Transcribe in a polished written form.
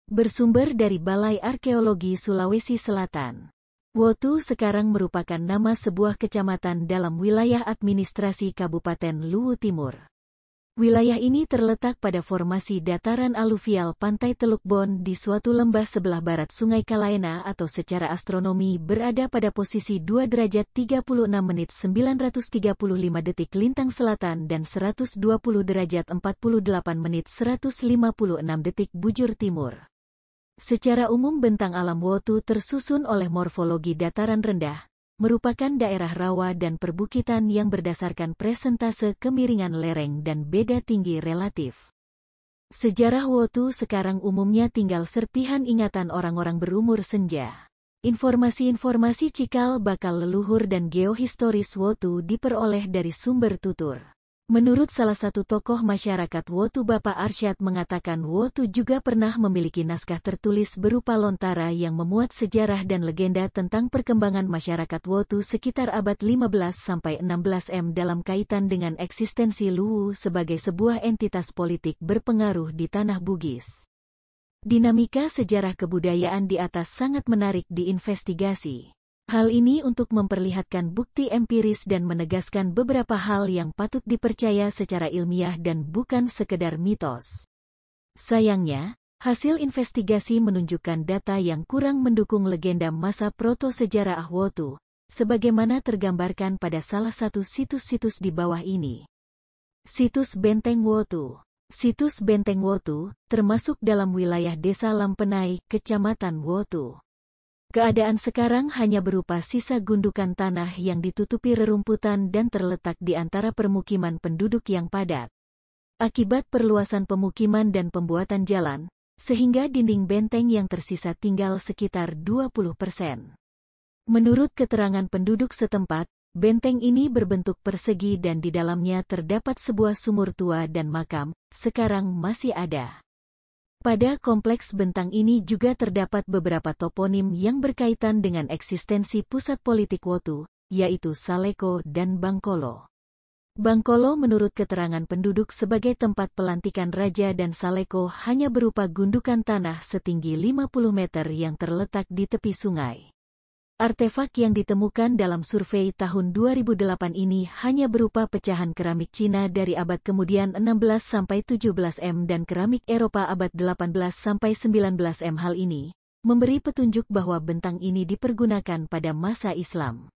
Bersumber dari Balai Arkeologi Sulawesi Selatan. Wotu sekarang merupakan nama sebuah kecamatan dalam wilayah administrasi Kabupaten Luwu Timur. Wilayah ini terletak pada formasi dataran aluvial Pantai Teluk Bon di suatu lembah sebelah barat Sungai Kalaena atau secara astronomi berada pada posisi 2 derajat 36 menit 935 detik lintang selatan dan 120 derajat 48 menit 156 detik bujur timur. Secara umum bentang alam Wotu tersusun oleh morfologi dataran rendah, merupakan daerah rawa dan perbukitan yang berdasarkan presentase kemiringan lereng dan beda tinggi relatif. Sejarah Wotu sekarang umumnya tinggal serpihan ingatan orang-orang berumur senja. Informasi-informasi cikal bakal leluhur dan geohistoris Wotu diperoleh dari sumber tutur. Menurut salah satu tokoh masyarakat Wotu Bapak Arsyad mengatakan Wotu juga pernah memiliki naskah tertulis berupa lontara yang memuat sejarah dan legenda tentang perkembangan masyarakat Wotu sekitar abad 15–16 m dalam kaitan dengan eksistensi Luwu sebagai sebuah entitas politik berpengaruh di tanah Bugis. Dinamika sejarah kebudayaan di atas sangat menarik diinvestigasi. Hal ini untuk memperlihatkan bukti empiris dan menegaskan beberapa hal yang patut dipercaya secara ilmiah dan bukan sekedar mitos. Sayangnya, hasil investigasi menunjukkan data yang kurang mendukung legenda masa proto-sejarah Wotu, sebagaimana tergambarkan pada salah satu situs-situs di bawah ini. Situs Benteng Wotu. Situs Benteng Wotu, termasuk dalam wilayah Desa Lampenai, Kecamatan Wotu. Keadaan sekarang hanya berupa sisa gundukan tanah yang ditutupi rerumputan dan terletak di antara permukiman penduduk yang padat. Akibat perluasan pemukiman dan pembuatan jalan, sehingga dinding benteng yang tersisa tinggal sekitar 20%. Menurut keterangan penduduk setempat, benteng ini berbentuk persegi dan di dalamnya terdapat sebuah sumur tua dan makam, sekarang masih ada. Pada kompleks bentang ini juga terdapat beberapa toponim yang berkaitan dengan eksistensi pusat politik Wotu, yaitu Saleko dan Bangkolo. Bangkolo menurut keterangan penduduk sebagai tempat pelantikan raja dan Saleko hanya berupa gundukan tanah setinggi 50 meter yang terletak di tepi sungai. Artefak yang ditemukan dalam survei tahun 2008 ini hanya berupa pecahan keramik Cina dari abad kemudian 16–17 m dan keramik Eropa abad 18–19 m. Hal ini memberi petunjuk bahwa bentang ini dipergunakan pada masa Islam.